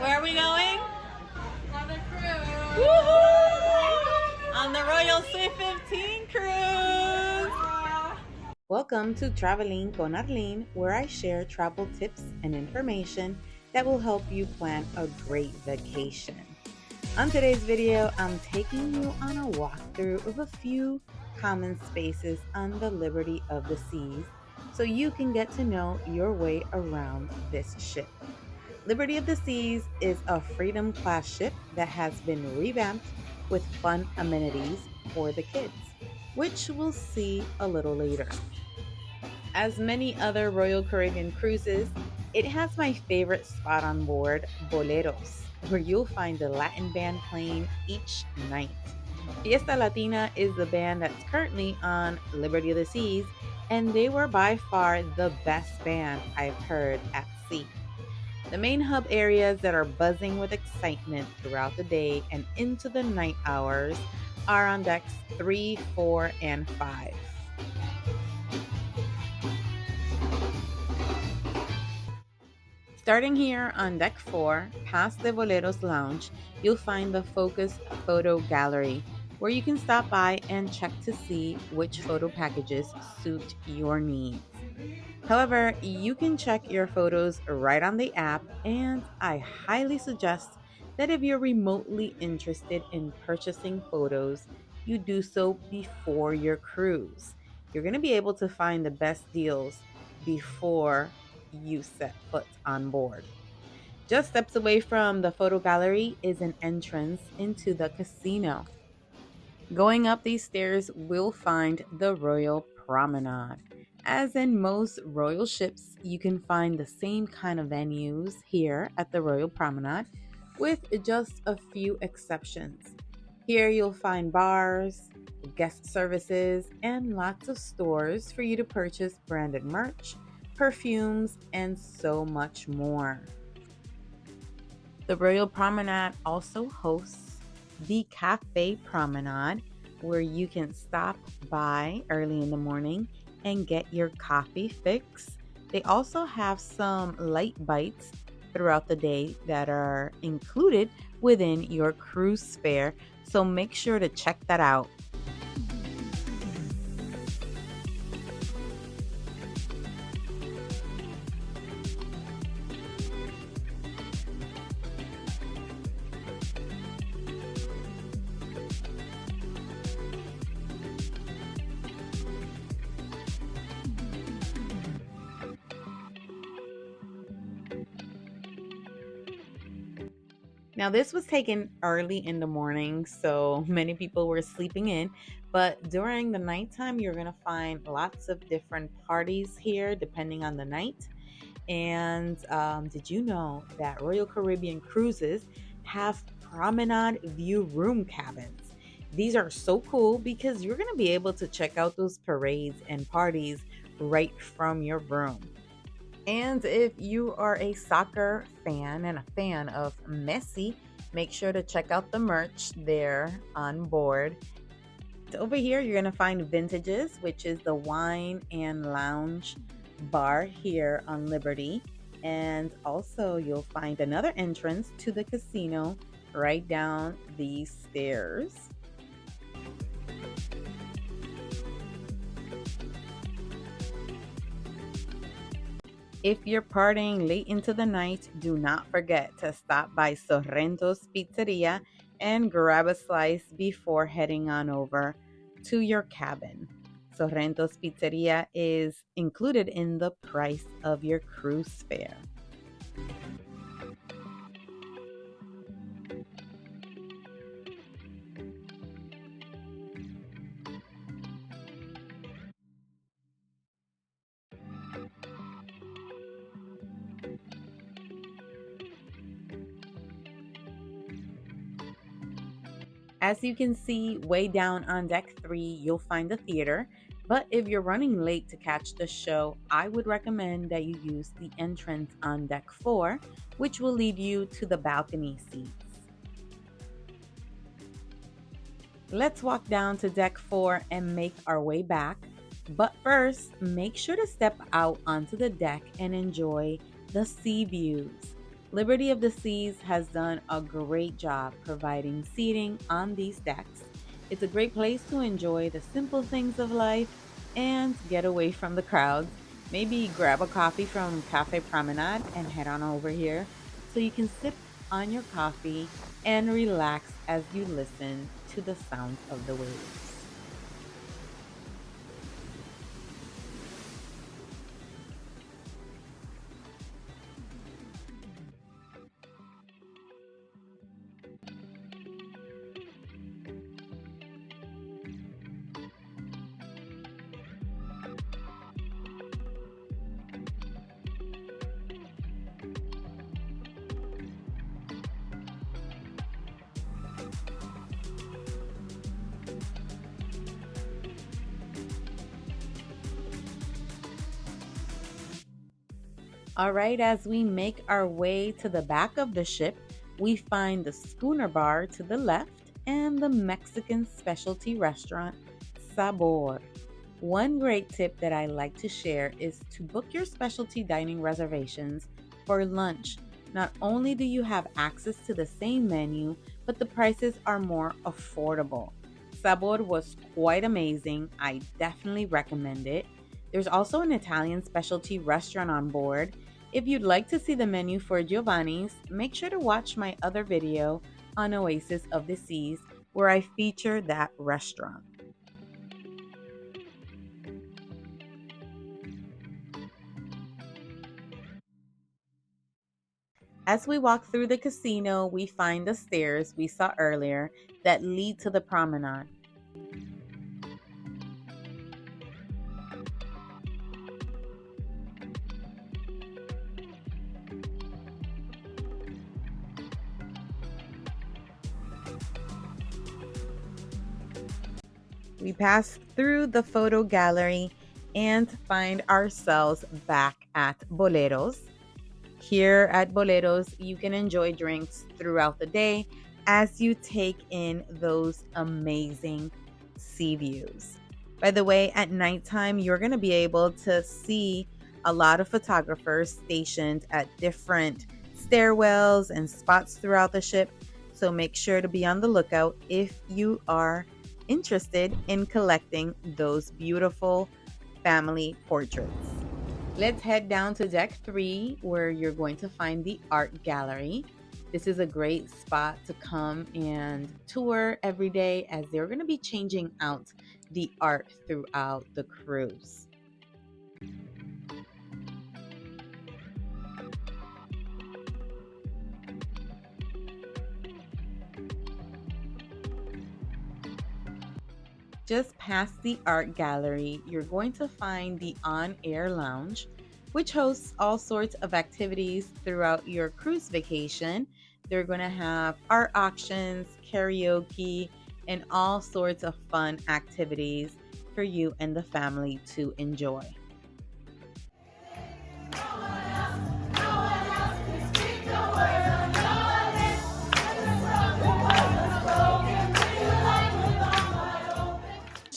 Where are we going? On a cruise. Woohoo! On the Royal Swift 15 cruise. Welcome to Traveling con Arlene, where I share travel tips and information that will help you plan a great vacation. On today's video, I'm taking you on a walkthrough of a few common spaces on the Liberty of the Seas so you can get to know your way around this ship. Liberty of the Seas is a Freedom class ship that has been revamped with fun amenities for the kids, which we'll see a little later. As many other Royal Caribbean cruises, it has my favorite spot on board, Boleros, where you'll find the Latin band playing each night. Fiesta Latina is the band that's currently on Liberty of the Seas, and they were by far the best band I've heard at sea. The main hub areas that are buzzing with excitement throughout the day and into the night hours are on decks 3, 4, and 5. Starting here on deck 4, past the Boleros Lounge, you'll find the Focus Photo Gallery, where you can stop by and check to see which photo packages suit your needs. However, you can check your photos right on the app, and I highly suggest that if you're remotely interested in purchasing photos, you do so before your cruise. You're going to be able to find the best deals before you set foot on board. Just steps away from the photo gallery is an entrance into the casino. Going up these stairs, we'll find the Royal Promenade. As in most royal ships, you can find the same kind of venues here at the Royal Promenade, with just a few exceptions. Here you'll find bars, guest services, and lots of stores for you to purchase branded merch, perfumes, and so much more. The Royal Promenade also hosts the Cafe Promenade, where you can stop by early in the morning and get your coffee fix. They also have some light bites throughout the day that are included within your cruise fare, so make sure to check that out. Now, this was taken early in the morning, so many people were sleeping in. But during the nighttime, you're going to find lots of different parties here, depending on the night. And did you know that Royal Caribbean cruises have promenade view room cabins? These are so cool because you're going to be able to check out those parades and parties right from your room. And if you are a soccer fan and a fan of Messi, make sure to check out the merch there on board. Over here, you're going to find Vintages, which is the wine and lounge bar here on Liberty. And also, you'll find another entrance to the casino right down these stairs. If you're partying late into the night, do not forget to stop by Sorrento's Pizzeria and grab a slice before heading on over to your cabin. Sorrento's Pizzeria is included in the price of your cruise fare. As you can see, way down on deck 3, you'll find the theater. But if you're running late to catch the show, I would recommend that you use the entrance on deck 4, which will lead you to the balcony seats. Let's walk down to deck 4 and make our way back. But first, make sure to step out onto the deck and enjoy the sea views. Liberty of the Seas has done a great job providing seating on these decks. It's a great place to enjoy the simple things of life and get away from the crowds. Maybe grab a coffee from Cafe Promenade and head on over here so you can sip on your coffee and relax as you listen to the sounds of the waves. All right, as we make our way to the back of the ship, we find the schooner bar to the left and the Mexican specialty restaurant Sabor. One great tip that I like to share is to book your specialty dining reservations for lunch. Not only do you have access to the same menu, but the prices are more affordable. Sabor was quite amazing. I definitely recommend it. There's also an Italian specialty restaurant on board. If you'd like to see the menu for Giovanni's, make sure to watch my other video on Oasis of the Seas where I feature that restaurant. As we walk through the casino, we find the stairs we saw earlier that lead to the promenade. We pass through the photo gallery and find ourselves back at Boleros. Here at Boleros, you can enjoy drinks throughout the day as you take in those amazing sea views. By the way, at nighttime, you're going to be able to see a lot of photographers stationed at different stairwells and spots throughout the ship. So make sure to be on the lookout if you are interested in collecting those beautiful family portraits. Let's head down to deck 3 where you're going to find the art gallery. This is a great spot to come and tour every day as they're going to be changing out the art throughout the cruise. Just past the art gallery, you're going to find the on-air lounge, which hosts all sorts of activities throughout your cruise vacation. They're going to have art auctions, karaoke, and all sorts of fun activities for you and the family to enjoy.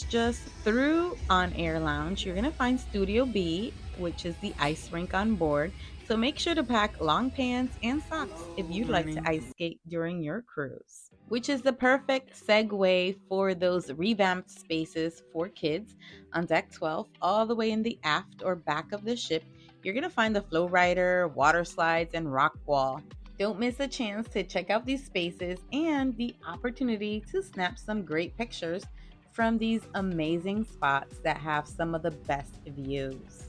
Just through On Air Lounge, you're going to find Studio B, which is the ice rink on board. So make sure to pack long pants and socks if you'd like to ice skate during your cruise, which is the perfect segue for those revamped spaces for kids on deck 12, all the way in the aft or back of the ship. You're going to find the flow rider, water slides, and rock wall. Don't miss a chance to check out these spaces and the opportunity to snap some great pictures from these amazing spots that have some of the best views.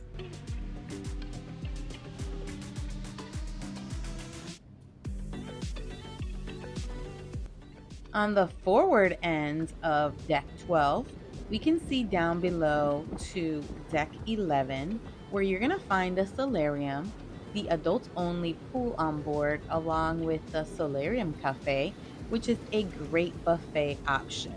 On the forward end of deck 12, we can see down below to deck 11, where you're going to find the solarium, the adult only pool on board, along with the solarium cafe, which is a great buffet option.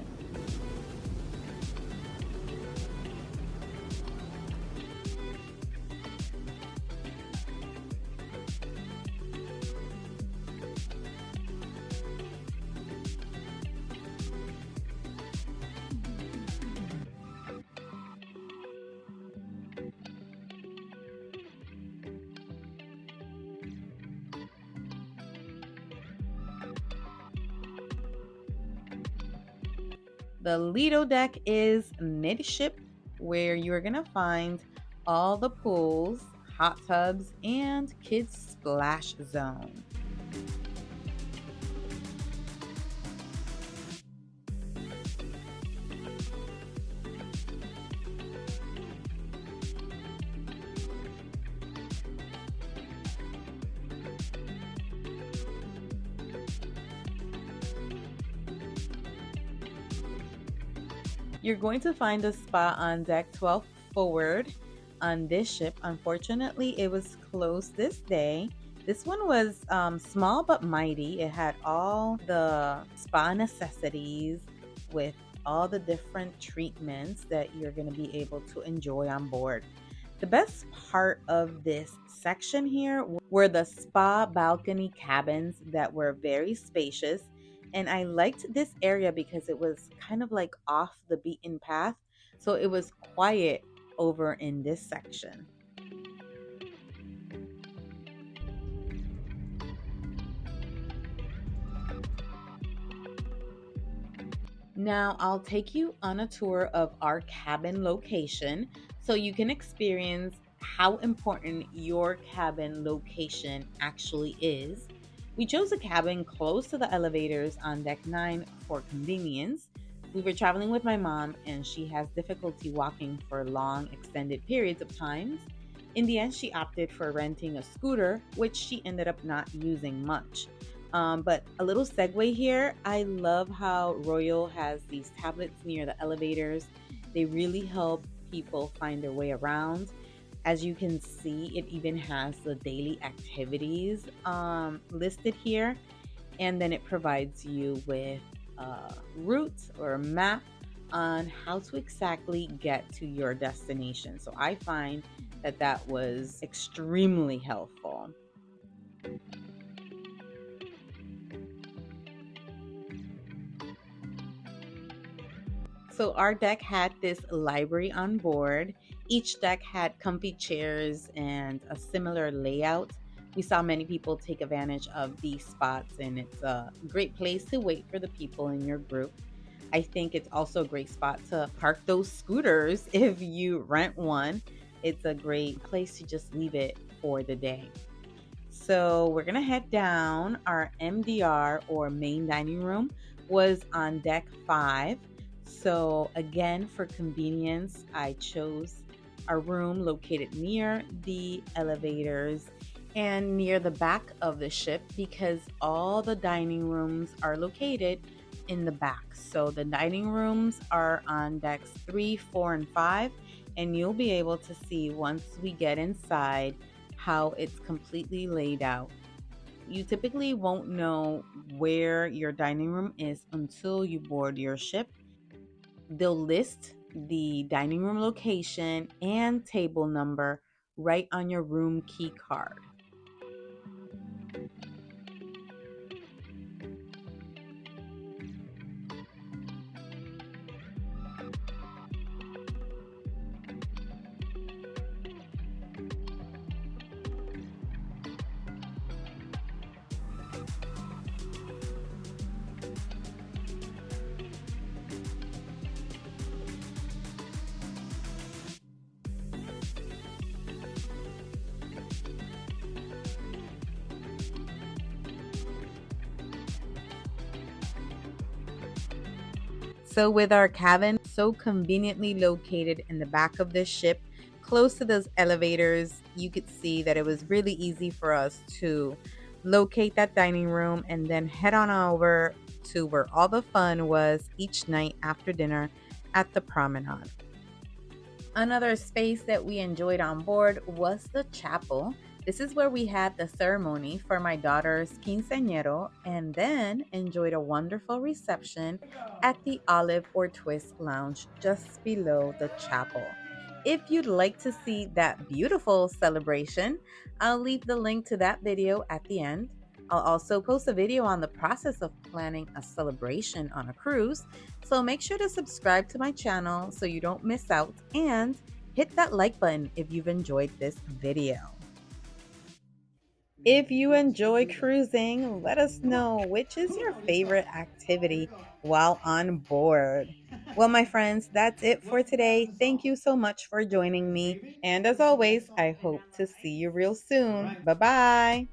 The Lido deck is midship, where you're going to find all the pools, hot tubs, and kids' splash zone. You're going to find a spot on deck 12 forward on this ship. Unfortunately, it was closed this day. This one was small but mighty. It had all the spa necessities with all the different treatments that you're going to be able to enjoy on board. The best part of this section here were the spa balcony cabins that were very spacious. And I liked this area because it was kind of like off the beaten path. So it was quiet over in this section. Now, I'll take you on a tour of our cabin location so you can experience how important your cabin location actually is. We chose a cabin close to the elevators on deck 9 for convenience. We were traveling with my mom, and she has difficulty walking for long, extended periods of times. In the end, she opted for renting a scooter, which she ended up not using much. But a little segue here. I love how Royal has these tablets near the elevators. They really help people find their way around. As you can see, it even has the daily activities listed here. And then it provides you with a route or a map on how to exactly get to your destination. So I find that that was extremely helpful. So our deck had this library on board. Each deck had comfy chairs and a similar layout. We saw many people take advantage of these spots, and it's a great place to wait for the people in your group. I think it's also a great spot to park those scooters if you rent one. It's a great place to just leave it for the day. So we're gonna head down. Our MDR or main dining room was on deck 5. So again, for convenience, I chose a room located near the elevators and near the back of the ship because all the dining rooms are located in the back. So the dining rooms are on decks 3, 4, and 5, and you'll be able to see once we get inside how it's completely laid out. You typically won't know where your dining room is until you board your ship. They'll list the dining room location and table number right on your room key card. So, with our cabin so conveniently located in the back of this ship, close to those elevators, you could see that it was really easy for us to locate that dining room and then head on over to where all the fun was each night after dinner at the Promenade. Another space that we enjoyed on board was the chapel. This is where we had the ceremony for my daughter's quinceañero and then enjoyed a wonderful reception at the Olive or Twist Lounge just below the chapel. If you'd like to see that beautiful celebration, I'll leave the link to that video at the end. I'll also post a video on the process of planning a celebration on a cruise, so make sure to subscribe to my channel so you don't miss out and hit that like button if you've enjoyed this video. If you enjoy cruising, let us know which is your favorite activity while on board. Well, my friends, that's it for today. Thank you so much for joining me. And as always, I hope to see you real soon. Bye bye.